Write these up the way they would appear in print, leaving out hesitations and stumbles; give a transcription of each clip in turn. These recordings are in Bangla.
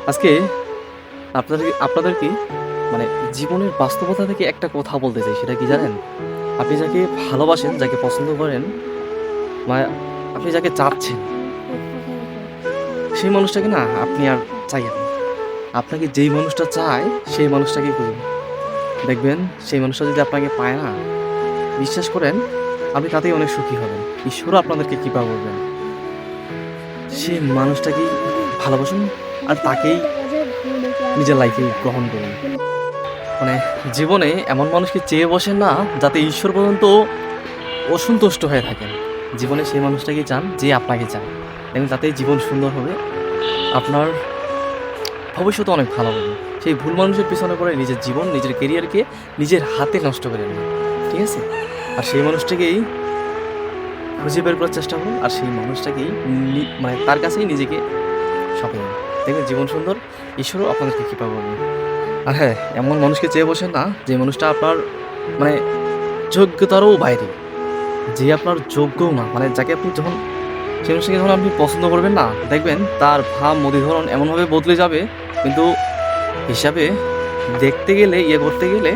আজকে আপনাদেরকে মানে জীবনের বাস্তবতা থেকে একটা কথা বলতে চাই। সেটা কি জানেন? আপনি যাকে ভালোবাসেন, যাকে পছন্দ করেন, মানে আপনি যাকে চাচ্ছেন, সেই মানুষটাকে না আপনি আর চাইয়েন না। আপনাকে যেই মানুষটা চায়, সেই মানুষটাকেই খুঁজুন। দেখবেন সেই মানুষটা যদি আপনাকে পায় না, বিশ্বাস করেন আপনি তাতেই অনেক সুখী হবেন। ঈশ্বরও আপনাদেরকে কৃপা করবেন। সেই মানুষটাকেই ভালোবাসুন আর তাকেই নিজের লাইফে গ্রহণ করুন। মানে জীবনে এমন মানুষকে চেয়ে বসেন না যাতে ঈশ্বর পর্যন্ত অসন্তুষ্ট হয়ে থাকেন। জীবনে সেই মানুষটাকেই চান যে আপনাকে চায়। দেখবেন তাতেই জীবন সুন্দর হবে, আপনার ভবিষ্যৎ অনেক ভালো হবে। সেই ভুল মানুষের পিছনে পড়ে নিজের জীবন, নিজের কেরিয়ারকে নিজের হাতে নষ্ট করেন না, ঠিক আছে? আর সেই মানুষটাকেই খুঁজে বের করার চেষ্টা করুন, আর সেই মানুষটাকেই মানে তার কাছেই নিজেকে সঁপে দিন। দেখবেন জীবন সুন্দর, ঈশ্বরও আপনাদেরকে কৃপা করবে। আর হ্যাঁ, এমন মানুষকে চেয়ে বসেন না যে মানুষটা আপনার মানে যোগ্যতারও বাইরে, যে আপনার যোগ্যও না, মানে যাকে আপনি যখন সেই মানুষটাকে যখন আপনি পছন্দ করবেন না, দেখবেন তার ভাব মতি ধরন এমনভাবে বদলে যাবে, কিন্তু হিসাবে দেখতে গেলে করতে গেলে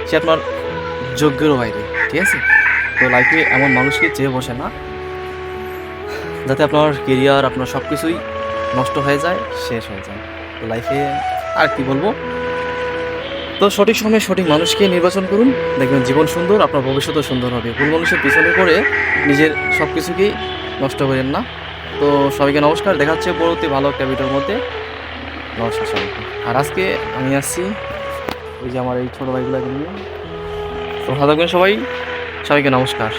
সে আপনার যোগ্যেরও বাইরে, ঠিক আছে? তো লাইফে এমন মানুষকে চেয়ে বসে না যাতে আপনার কেরিয়ার, আপনার সব কিছুই নষ্ট হয়ে যায়, শেষ হয়ে যায়। তো লাইফে আর কি বলবো, তো সঠিক সময়ে সঠিক মানুষকে নির্বাচন করুন, দেখবেন জীবন সুন্দর, আপনার ভবিষ্যৎও সুন্দর হবে। ভুল মানুষের পিছনে পড়ে নিজের সব কিছুকেই নষ্ট করেন না। তো সবাইকে নমস্কার, দেখা হচ্ছে পরবর্তী ভালো একটা ভিডিওর মধ্যে। নমস্কার সবাইকে। আর আজকে আমি আসছি ওই যে আমার এই ছোটো ভাইগুলোকে নিয়ে। তো ভালো থাকবেন সবাই, সবাইকে নমস্কার।